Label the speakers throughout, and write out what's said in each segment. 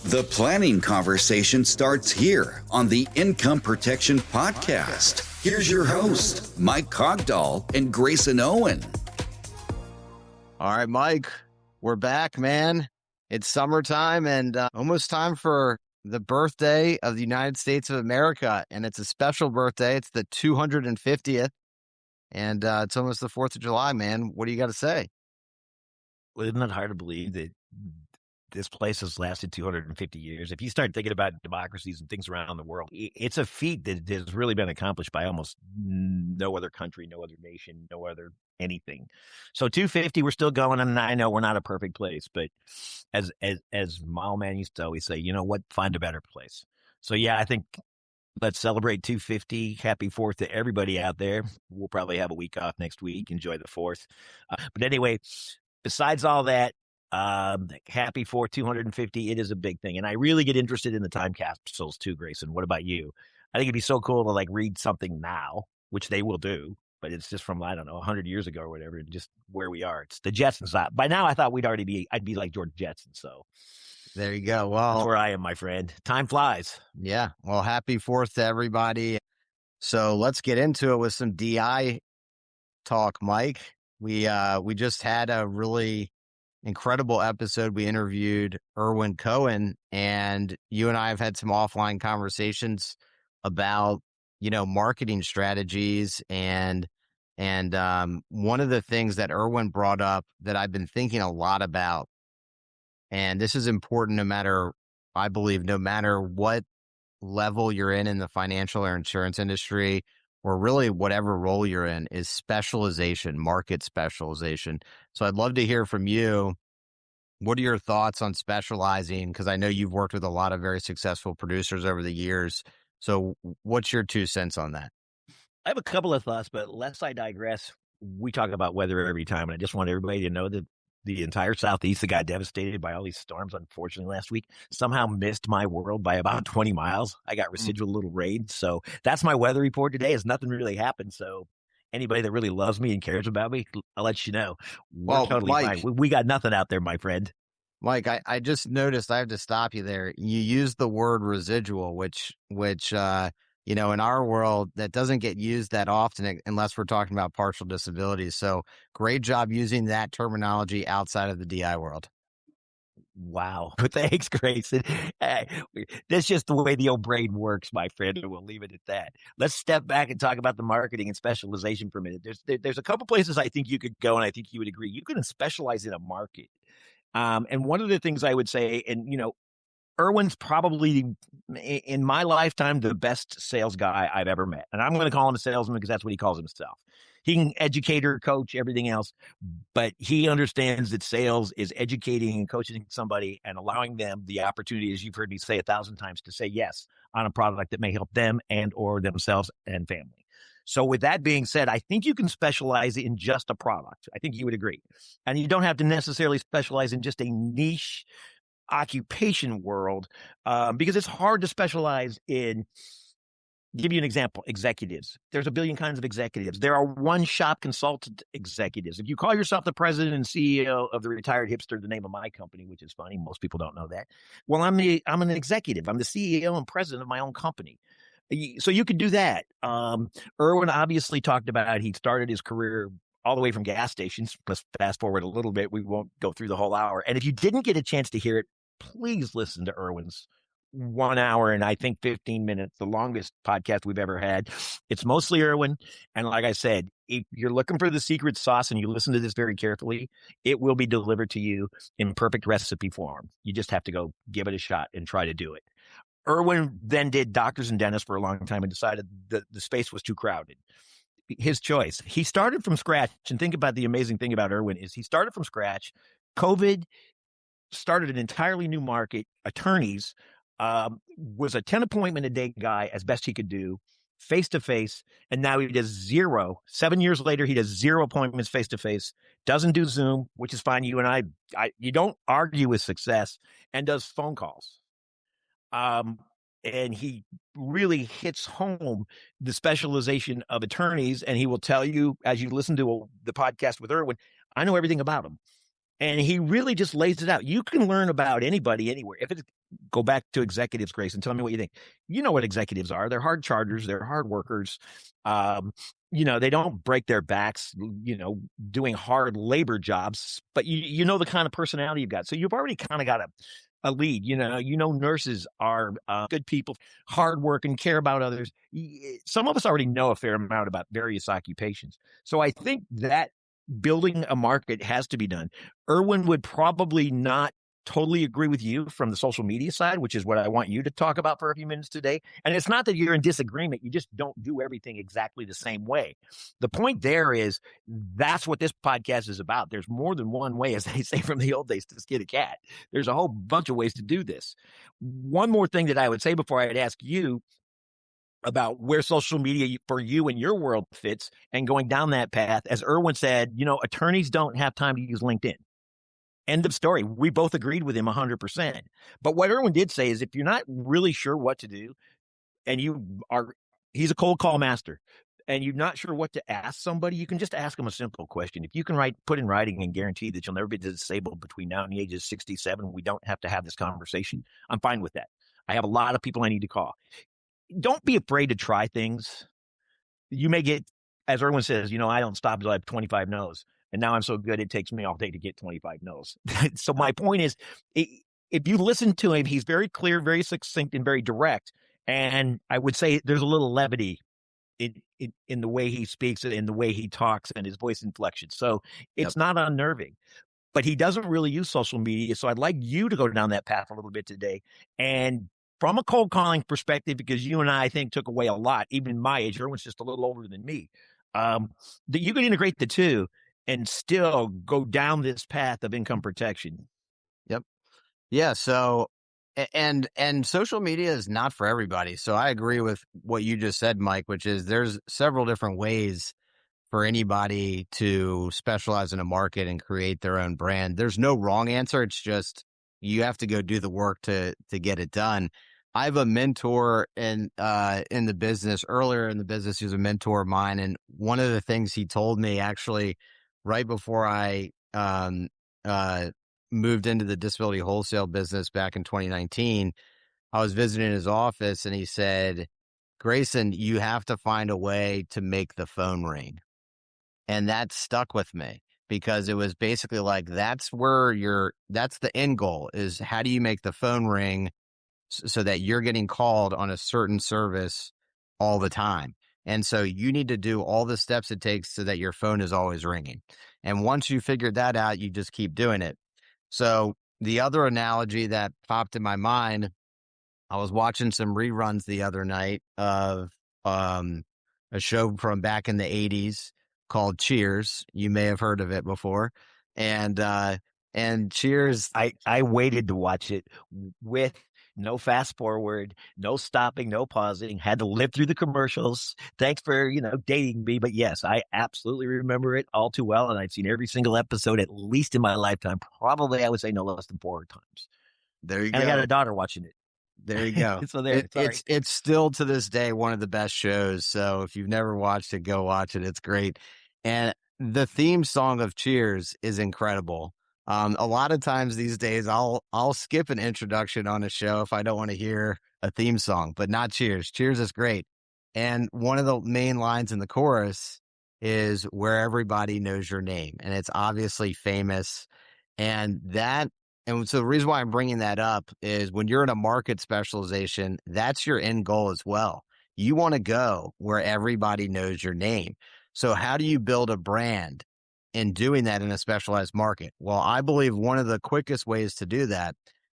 Speaker 1: The planning conversation starts here on the Income Protection Podcast. Here's your host, Mike Cogdall and Grayson Owen.
Speaker 2: All right, Mike, we're back, man. It's summertime and almost time for the birthday of the United States of America. And it's a special birthday. It's the 250th. And it's almost the 4th of July, man. What do you got to say?
Speaker 3: Well, isn't it hard to believe that this place has lasted 250 years? If you start thinking about democracies and things around the world, it's a feat that has really been accomplished by almost no other country, no other nation, no other anything. So 250, we're still going, and I know we're not a perfect place, but as my old man used to always say, you know what, find a better place. So yeah, I think let's celebrate 250. Happy 4th to everybody out there. We'll probably have a week off next week. Enjoy the 4th. But anyway, besides all that, happy 4th, 250. It is a big thing. And I really get interested in the time capsules too, Grayson. What about you? I think it'd be so cool to like read something now, which they will do, but it's just from, I don't know, 100 years ago or whatever, just where we are. It's the Jetsons. By now I thought I'd be like George Jetson. So
Speaker 2: there you go. Well,
Speaker 3: that's where I am, my friend. Time flies.
Speaker 2: Yeah. Well, happy 4th to everybody. So let's get into it with some DI talk, Mike. We just had a really incredible episode. We interviewed Erwin Cohen, and you and I have had some offline conversations about, marketing strategies and one of the things that Erwin brought up that I've been thinking a lot about, and this is important no matter what level you're in the financial or insurance industry, or really whatever role you're in, is specialization, market specialization. So I'd love to hear from you. What are your thoughts on specializing? Because I know you've worked with a lot of very successful producers over the years. So what's your 2 cents on that?
Speaker 3: I have a couple of thoughts, but lest I digress, we talk about weather every time. And I just want everybody to know that the entire Southeast that got devastated by all these storms, unfortunately, last week, somehow missed my world by about 20 miles. I got residual little rain. So that's my weather report today. Has nothing really happened. So anybody that really loves me and cares about me, I'll let you know. We're totally
Speaker 2: Mike,
Speaker 3: fine. We got nothing out there, my friend.
Speaker 2: Mike, I just noticed, I have to stop you there. You used the word residual, which in our world, that doesn't get used that often unless we're talking about partial disabilities. So great job using that terminology outside of the DI world.
Speaker 3: Wow. Thanks, Grayson. That's just the way the old brain works, my friend, and we'll leave it at that. Let's step back and talk about the marketing and specialization for a minute. There's a couple places I think you could go, and I think you would agree. You can specialize in a market. And one of the things I would say, and, Erwin's probably, in my lifetime, the best sales guy I've ever met. And I'm going to call him a salesman because that's what he calls himself. He can educator, coach, everything else, but he understands that sales is educating and coaching somebody and allowing them the opportunity, as you've heard me say 1,000 times, to say yes on a product that may help them and or themselves and family. So with that being said, I think you can specialize in just a product. I think you would agree. And you don't have to necessarily specialize in just a niche occupation world, because it's hard to specialize in. Give you an example: executives. There's a billion kinds of executives. There are one-shop consultant executives. If you call yourself the president and CEO of the Retired Hipster, the name of my company, which is funny, most people don't know that. Well, I'm an executive. I'm the CEO and president of my own company. So you could do that. Erwin obviously talked about, he started his career all the way from gas stations. Let's fast forward a little bit. We won't go through the whole hour. And if you didn't get a chance to hear it, please listen to Erwin's 1 hour and I think 15 minutes, the longest podcast we've ever had. It's mostly Erwin. And like I said, if you're looking for the secret sauce and you listen to this very carefully, it will be delivered to you in perfect recipe form. You just have to go give it a shot and try to do it. Erwin then did doctors and dentists for a long time and decided that the space was too crowded. His choice. He started from scratch. And think about the amazing thing about Erwin is he started from scratch. COVID started an entirely new market. Attorneys, was a 10 appointment a day guy as best he could do, face to face. And now he does 0. 7 years later, he does 0 appointments face to face, doesn't do Zoom, which is fine. You and you don't argue with success, and does phone calls. And he really hits home the specialization of attorneys. And he will tell you, as you listen to the podcast with Erwin, I know everything about them. And he really just lays it out. You can learn about anybody anywhere. If it go back to executives, Grace, and tell me what you think. You know what executives are. They're hard chargers. They're hard workers. They don't break their backs, doing hard labor jobs, but you know the kind of personality you've got. So you've already kind of got a lead. Nurses are good people, hard working, care about others. Some of us already know a fair amount about various occupations. So I think that building a market has to be done. Erwin would probably not totally agree with you from the social media side, which is what I want you to talk about for a few minutes today. And it's not that you're in disagreement. You just don't do everything exactly the same way. The point there is that's what this podcast is about. There's more than one way, as they say from the old days, to skin a cat. There's a whole bunch of ways to do this. One more thing that I would say before I'd ask you about where social media for you and your world fits and going down that path. As Erwin said, attorneys don't have time to use LinkedIn. End of story. We both agreed with him 100%. But what Erwin did say is if you're not really sure what to do and he's a cold call master and you're not sure what to ask somebody, you can just ask them a simple question. If you can put in writing and guarantee that you'll never be disabled between now and the age of 67, we don't have to have this conversation. I'm fine with that. I have a lot of people I need to call. Don't be afraid to try things. You may get, as Erwin says, I don't stop until I have 25 no's. And now I'm so good, it takes me all day to get 25 no's. So my point is, if you listen to him, he's very clear, very succinct, and very direct. And I would say there's a little levity in the way he speaks and in the way he talks and his voice inflection. So it's not unnerving. But he doesn't really use social media. So I'd like you to go down that path a little bit today. And from a cold calling perspective, because you and I think took away a lot, even my age, Erwin's just a little older than me, that you can integrate the two and still go down this path of income protection.
Speaker 2: Yep. Yeah. So, and social media is not for everybody. So I agree with what you just said, Mike, which is there's several different ways for anybody to specialize in a market and create their own brand. There's no wrong answer. It's just you have to go do the work to get it done. I have a mentor in the business. Earlier in the business, he was a mentor of mine, and one of the things he told me actually right before I moved into the disability wholesale business back in 2019, I was visiting his office, and he said, "Grayson, you have to find a way to make the phone ring." And that stuck with me because it was basically like, that's the end goal is how do you make the phone ring so that you're getting called on a certain service all the time. And so you need to do all the steps it takes so that your phone is always ringing. And once you figure that out, you just keep doing it. So the other analogy that popped in my mind, I was watching some reruns the other night of a show from back in the 80s called Cheers. You may have heard of it before. And Cheers.
Speaker 3: I waited to watch it with no fast forward, no stopping, no pausing, had to live through the commercials. Thanks for, dating me. But yes, I absolutely remember it all too well. And I've seen every single episode, at least in my lifetime. Probably, I would say no less than 4 times.
Speaker 2: There you go.
Speaker 3: And I got a daughter watching it.
Speaker 2: There you go.
Speaker 3: So
Speaker 2: it's still to this day one of the best shows. So if you've never watched it, go watch it. It's great. And the theme song of Cheers is incredible. A lot of times these days, I'll skip an introduction on a show if I don't want to hear a theme song, but not Cheers. Cheers is great. And one of the main lines in the chorus is where everybody knows your name. And it's obviously famous. And so the reason why I'm bringing that up is when you're in a market specialization, that's your end goal as well. You want to go where everybody knows your name. So how do you build a brand in doing that in a specialized market? Well, I believe one of the quickest ways to do that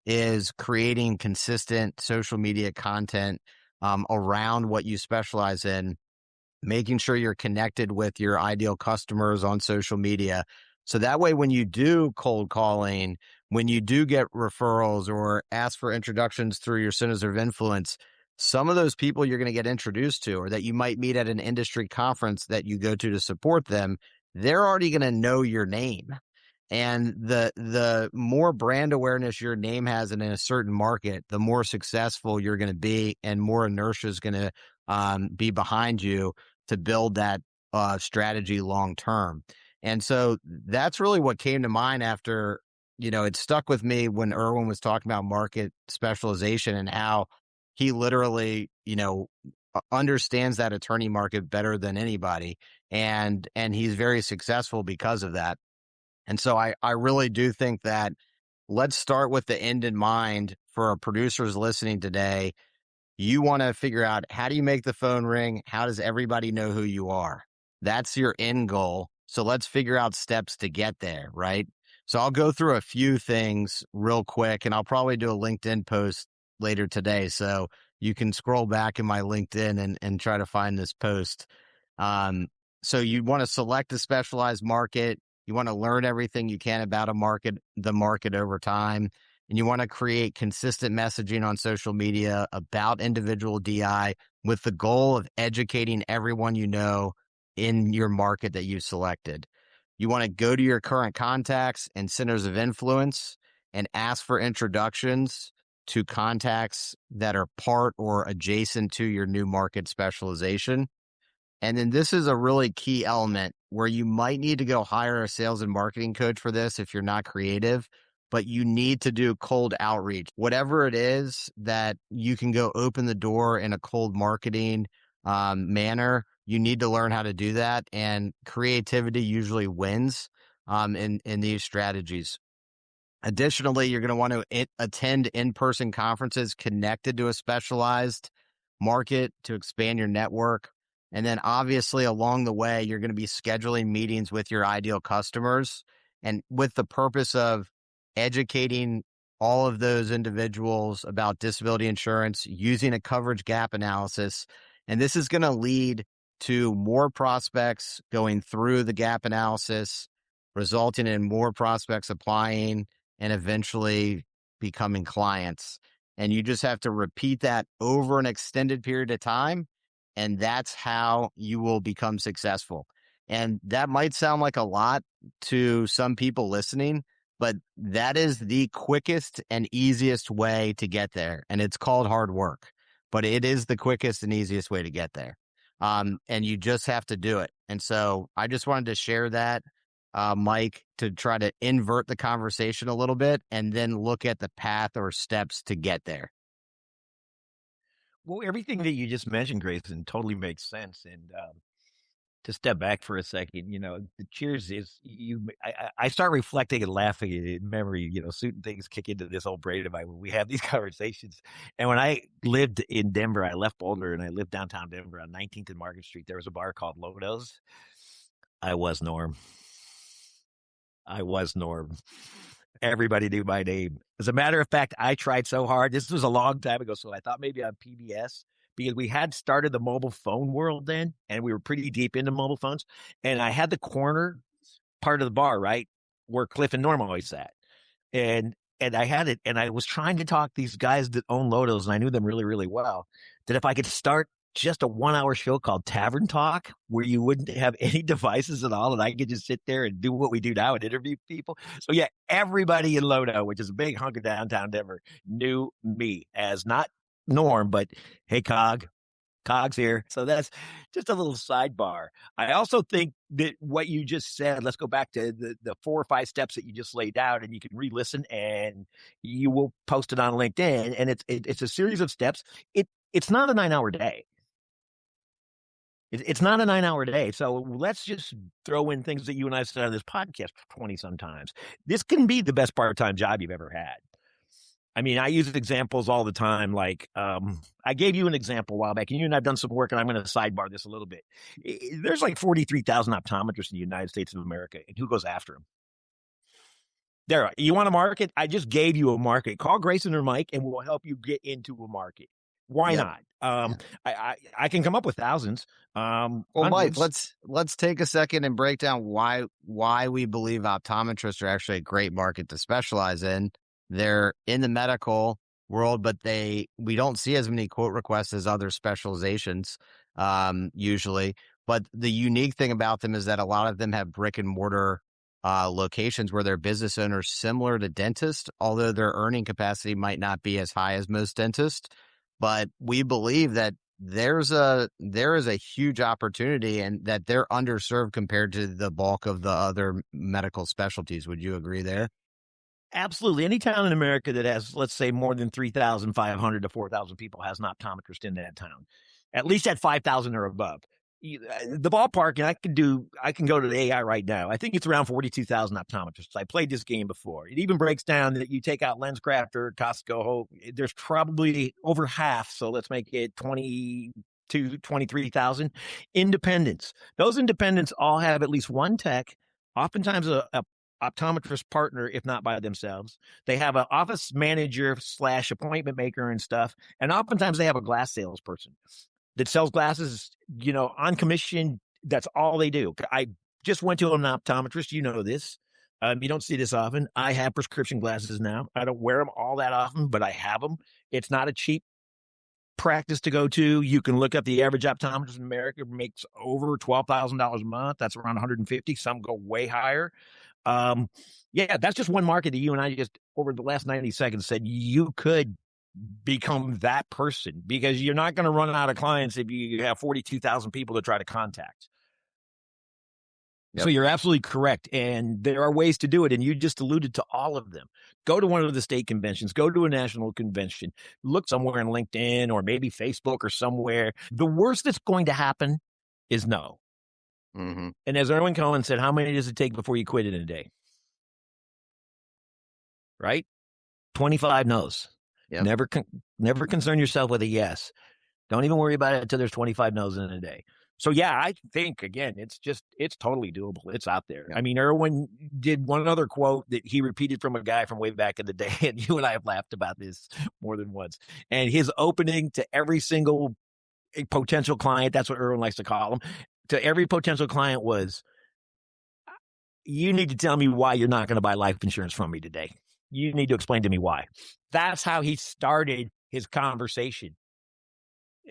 Speaker 2: is creating consistent social media content around what you specialize in, making sure you're connected with your ideal customers on social media. So that way, when you do cold calling, when you do get referrals or ask for introductions through your centers of influence, some of those people you're going to get introduced to or that you might meet at an industry conference that you go to support them, they're already going to know your name. And the more brand awareness your name has in a certain market, the more successful you're going to be and more inertia is going to be behind you to build that strategy long term. And so that's really what came to mind after, it stuck with me when Erwin was talking about market specialization and how he literally, understands that attorney market better than anybody. And he's very successful because of that. And so I really do think that let's start with the end in mind for our producers listening today. You want to figure out, how do you make the phone ring? How does everybody know who you are? That's your end goal. So let's figure out steps to get there, right? So I'll go through a few things real quick, and I'll probably do a LinkedIn post later today. So you can scroll back in my LinkedIn and try to find this post. So you want to select a specialized market. You want to learn everything you can about the market over time. And you want to create consistent messaging on social media about individual DI with the goal of educating everyone you know in your market that you selected. You want to go to your current contacts and centers of influence and ask for introductions to contacts that are part or adjacent to your new market specialization. And then this is a really key element where you might need to go hire a sales and marketing coach for this if you're not creative, but you need to do cold outreach. Whatever it is that you can go open the door in a cold marketing manner, you need to learn how to do that. And creativity usually wins in these strategies. Additionally, you're going to want to attend in-person conferences connected to a specialized market to expand your network. And then obviously along the way, you're going to be scheduling meetings with your ideal customers and with the purpose of educating all of those individuals about disability insurance using a coverage gap analysis. And this is going to lead to more prospects going through the gap analysis, resulting in more prospects applying and eventually becoming clients. And you just have to repeat that over an extended period of time. And that's how you will become successful. And that might sound like a lot to some people listening, but that is the quickest and easiest way to get there. And it's called hard work, but it is the quickest and easiest way to get there. And you just have to do it. And so I just wanted to share that, Mike, to try to invert the conversation a little bit and then look at the path or steps to get there.
Speaker 3: Well, everything that you just mentioned, Grayson, totally makes sense. And to step back for a second, the cheers is I start reflecting and laughing in memory, certain things kick into this old brain of mine when we have these conversations. And when I lived in Denver, I left Boulder and I lived downtown Denver on 19th and Market Street. There was a bar called Lodo's. I was Norm. Everybody knew my name. As a matter of fact, I tried so hard. This was a long time ago, so I thought maybe on PBS, because we had started the mobile phone world then, and we were pretty deep into mobile phones. And I had the corner part of the bar, right, where Cliff and Norm always sat. And I had it, and I was trying to talk these guys that own Lodos, and I knew them really, really well, that if I could start just a 1-hour show called Tavern Talk, where you wouldn't have any devices at all, and I could just sit there and do what we do now and interview people. So yeah, everybody in Lodo, which is a big hunk of downtown Denver, knew me as not Norm, but hey, Cog's here. So that's just a little sidebar. I also think that what you just said, let's go back to the 4 or 5 steps that you just laid out, and you can re-listen and you will post it on LinkedIn. And it's a series of steps. It's not a 9-hour day. It's not a 9-hour day. So let's just throw in things that you and I have said on this podcast 20 sometimes. This can be the best part-time job you've ever had. I mean, I use examples all the time. Like, I gave you an example a while back, and you and I have done some work, and I'm going to sidebar this a little bit. There's like 43,000 optometrists in the United States of America, and who goes after them? There, you want a market? I just gave you a market. Call Grayson or Mike, and we'll help you get into a market. Why not? I can come up with thousands.
Speaker 2: Well, Mike, let's take a second and break down why we believe optometrists are actually a great market to specialize in. They're in the medical world, but we don't see as many quote requests as other specializations usually. But the unique thing about them is that a lot of them have brick and mortar locations where they're business owners similar to dentists, although their earning capacity might not be as high as most dentists. But we believe that there is a huge opportunity, and that they're underserved compared to the bulk of the other medical specialties. Would you agree there?
Speaker 3: Absolutely. Any town in America that has, let's say, more than 3,500 to 4,000 people has an optometrist in that town, at least at 5,000 or above. The ballpark, and I can go to the AI right now. I think it's around 42,000 optometrists. I played this game before. It even breaks down that you take out LensCrafters, Costco, there's probably over half. So let's make it 23,000 independents. Those independents all have at least one tech, oftentimes a optometrist partner, if not by themselves. They have an office manager / appointment maker and stuff. And oftentimes they have a glass salesperson that sells glasses, on commission. That's all they do. I just went to an optometrist. You know this. You don't see this often. I have prescription glasses now. I don't wear them all that often, but I have them. It's not a cheap practice to go to. You can look up the average optometrist in America makes over $12,000 a month. That's around 150. Some go way higher. That's just one market that you and I just over the last 90 seconds said you could become that person, because you're not going to run out of clients if you have 42,000 people to try to contact. Yep. So you're absolutely correct. And there are ways to do it. And you just alluded to all of them. Go to one of the state conventions, go to a national convention, look somewhere on LinkedIn or maybe Facebook or somewhere. The worst that's going to happen is no. Mm-hmm. And as Erwin Cohen said, how many does it take before you quit in a day? Right? 25 no's. Yep. Never concern yourself with a yes. Don't even worry about it until there's 25 no's in a day. So yeah, I think again, it's totally doable. It's out there. Yep. I mean, Erwin did one other quote that he repeated from a guy from way back in the day, and you and I have laughed about this more than once. And his opening to every single potential client, that's what Erwin likes to call them, to every potential client was, you need to tell me why you're not going to buy life insurance from me today. You need to explain to me why. That's how he started his conversation.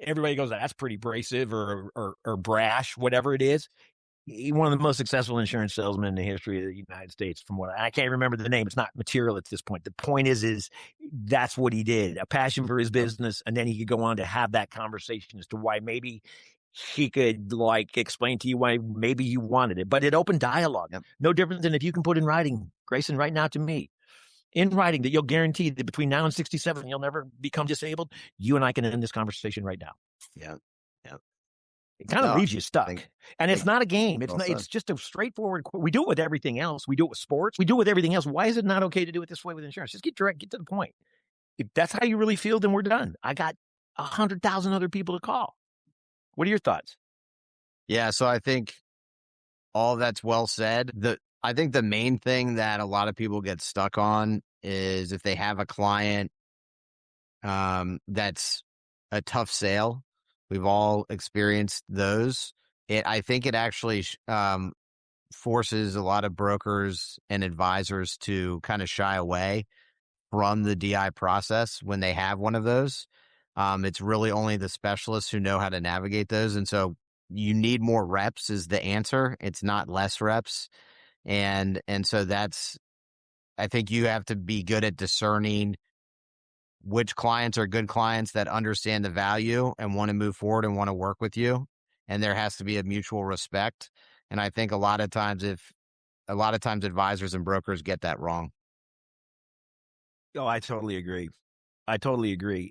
Speaker 3: Everybody goes, that's pretty abrasive or brash, whatever it is. He's one of the most successful insurance salesmen in the history of the United States. From what I can't remember the name. It's not material at this point. The point is that's what he did, a passion for his business. And then he could go on to have that conversation as to why maybe he could explain to you why maybe you wanted it, but it opened dialogue. Yep. No different than if you can put in writing, Grayson, right now to me, in writing that you'll guarantee that between now and 67, you'll never become disabled. You and I can end this conversation right now.
Speaker 2: Yeah. Yeah.
Speaker 3: It kind of leaves you stuck. And it's not a game. It's just a straightforward. We do it with everything else. We do it with sports. We do it with everything else. Why is it not okay to do it this way with insurance? Just get direct, get to the point. If that's how you really feel, then we're done. I got 100,000 other people to call. What are your thoughts?
Speaker 2: Yeah. So I think all that's well said. I think the main thing that a lot of people get stuck on is if they have a client that's a tough sale. We've all experienced those. I think it actually forces a lot of brokers and advisors to kind of shy away from the DI process when they have one of those. It's really only the specialists who know how to navigate those. And so you need more reps is the answer. It's not less reps. And so I think you have to be good at discerning which clients are good clients that understand the value and want to move forward and want to work with you. And there has to be a mutual respect. And I think a lot of times advisors and brokers get that wrong.
Speaker 3: Oh, I totally agree.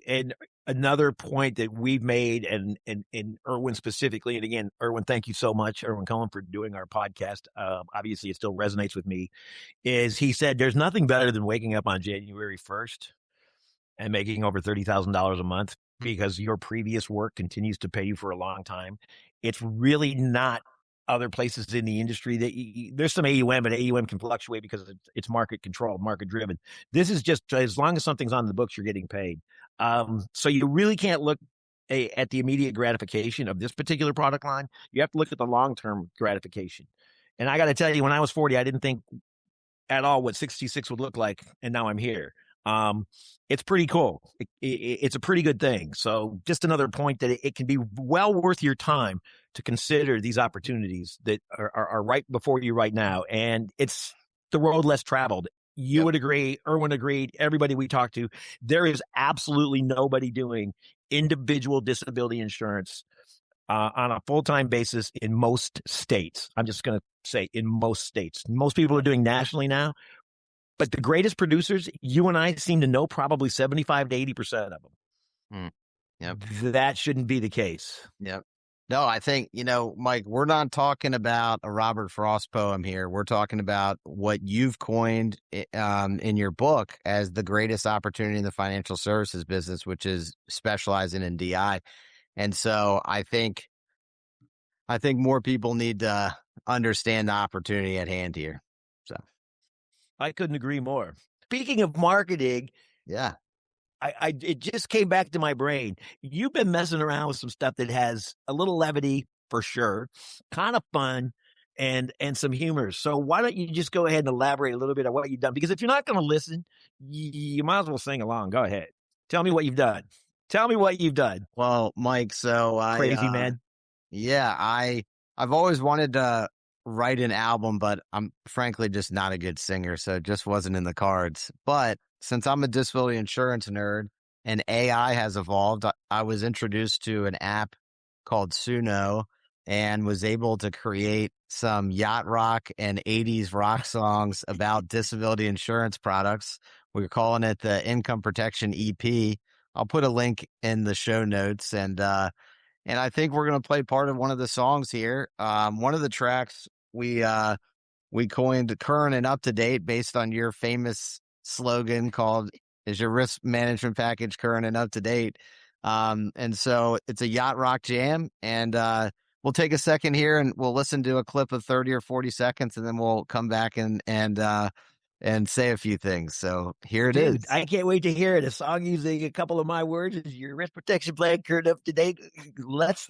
Speaker 3: And another point that we've made, and Erwin specifically, and again, Erwin, thank you so much, Erwin Cohen, for doing our podcast. Obviously, it still resonates with me, is he said there's nothing better than waking up on January 1st and making over $30,000 a month because your previous work continues to pay you for a long time. It's really not other places in the industry that there's some AUM, but AUM can fluctuate because it's market controlled, market driven. This is just as long as something's on the books, you're getting paid. So you really can't look at the immediate gratification of this particular product line. You have to look at the long-term gratification. And I got to tell you, when I was 40, I didn't think at all what 66 would look like. And now I'm here. It's pretty cool. It's a pretty good thing. So just another point that it can be well worth your time to consider these opportunities that are right before you right now. And it's the road less traveled. You would agree. Erwin agreed. Everybody we talked to, there is absolutely nobody doing individual disability insurance on a full-time basis in most states. I'm just going to say in most states. Most people are doing nationally now, but the greatest producers, you and I seem to know probably 75 to 80% of them.
Speaker 2: Yep.
Speaker 3: That shouldn't be the case.
Speaker 2: Yep. No, I think, Mike, we're not talking about a Robert Frost poem here. We're talking about what you've coined in your book as the greatest opportunity in the financial services business, which is specializing in DI. And so I think more people need to understand the opportunity at hand here. So
Speaker 3: I couldn't agree more. Speaking of marketing,
Speaker 2: yeah,
Speaker 3: it just came back to my brain. You've been messing around with some stuff that has a little levity for sure, kind of fun, and some humor. So why don't you just go ahead and elaborate a little bit on what you've done? Because if you're not going to listen, you might as well sing along. Go ahead. Tell me what you've done. Tell me what you've done.
Speaker 2: Well, Mike, so
Speaker 3: Crazy man.
Speaker 2: Yeah, I've always wanted to write an album, but I'm frankly just not a good singer, so it just wasn't in the cards. But since I'm a disability insurance nerd and AI has evolved, I was introduced to an app called Suno and was able to create some yacht rock and 80s rock songs about disability insurance products. We're calling it the Income Protection EP. I'll put a link in the show notes, and I think we're going to play part of one of the songs here. One of the tracks we coined current and up to date based on your famous slogan called "Is your risk management package current and up to date?" And so it's a yacht rock jam, and we'll take a second here and we'll listen to a clip of 30 or 40 seconds, and then we'll come back and say a few things. So here it is.
Speaker 3: Dude, I can't wait to hear it. A song using a couple of my words is your risk protection plan current up to date. Let's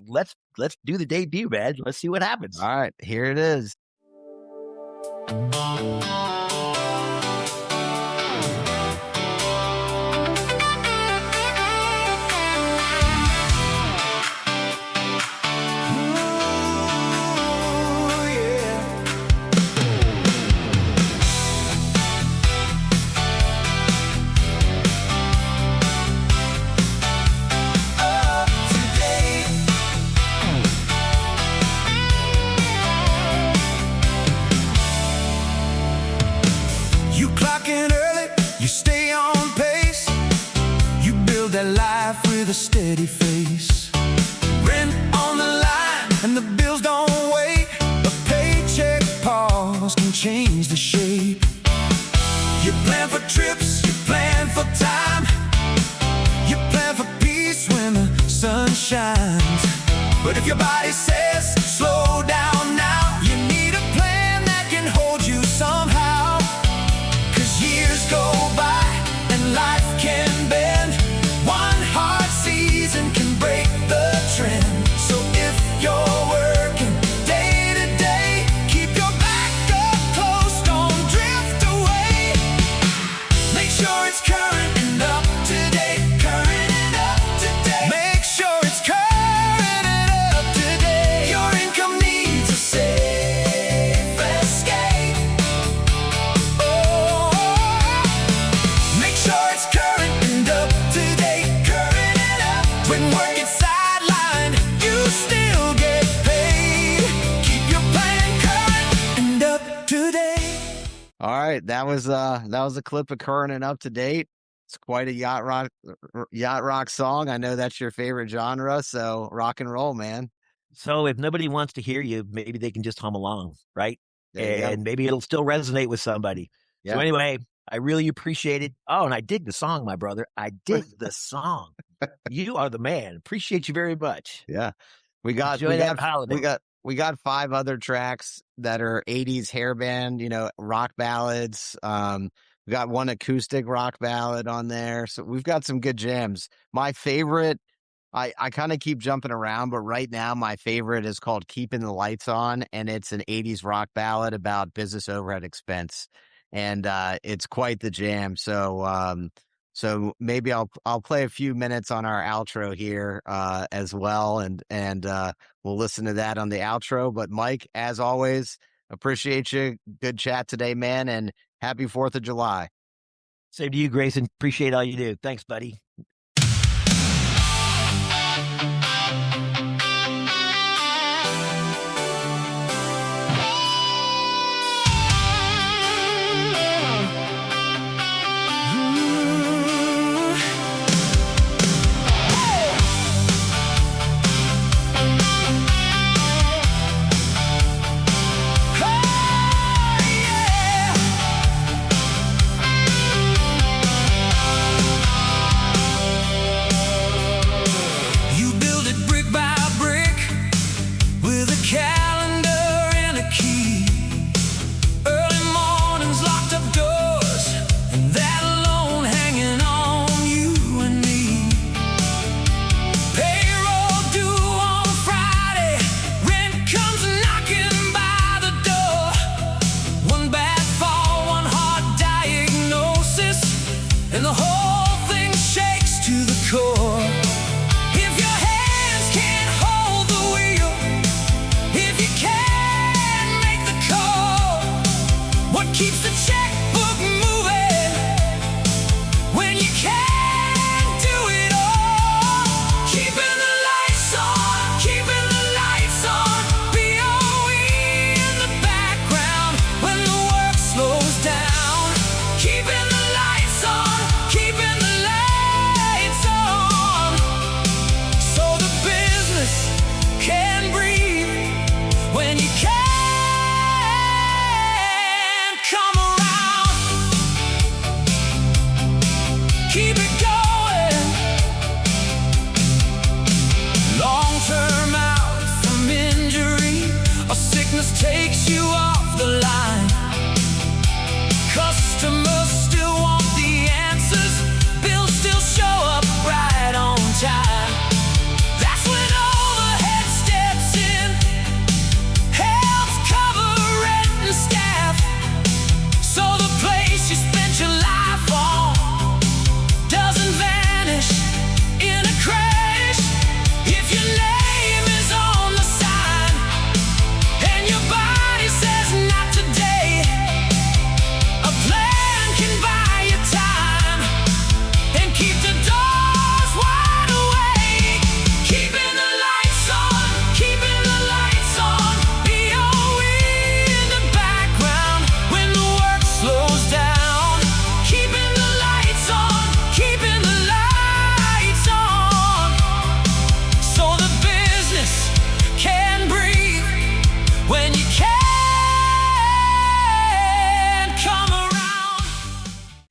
Speaker 3: do the debut, man. Let's see what happens.
Speaker 2: All right, here it is.
Speaker 4: A steady face, rent on the line and the bills don't wait. A paycheck pause can change the shape. You plan for trips, you plan for time, you plan for peace when the sun shines. But if your body says slow down now, you need a plan that can hold you somehow. 'Cause years go by and life can bend. One hard season can break the trend. So if you're working day to day, keep your back up close, don't drift away. Make sure it's current and up to date, current and up to date. Make sure it's current and up to date. Your income needs a safe escape. Oh, make sure it's current and up to date. When work is sidelined, you still get paid. Keep your plan current and up to date.
Speaker 2: All right, that was a clip of current and up to date. It's quite a yacht rock song. I know that's your favorite genre, so rock and roll, man.
Speaker 3: So if nobody wants to hear you, maybe they can just hum along, right? And maybe it'll still resonate with somebody. Yeah. So anyway, I really appreciate it. Oh, and I dig the song, my brother. I dig the song. You are the man. Appreciate you very much.
Speaker 2: Yeah. We got 5 other tracks that are 80s hair band, rock ballads. We got one acoustic rock ballad on there. So we've got some good jams. My favorite, I kind of keep jumping around, but right now my favorite is called Keeping the Lights On, and it's an 80s rock ballad about business overhead expense. And it's quite the jam. So maybe I'll play a few minutes on our outro here as well, and we'll listen to that on the outro. But Mike, as always, appreciate you. Good chat today, man, and happy 4th of July.
Speaker 3: Same to you, Grayson. Appreciate all you do. Thanks, buddy.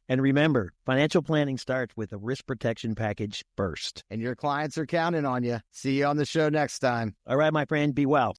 Speaker 3: And remember, financial planning starts with a risk protection package first.
Speaker 2: And your clients are counting on you. See you on the show next time.
Speaker 3: All right, my friend, be well.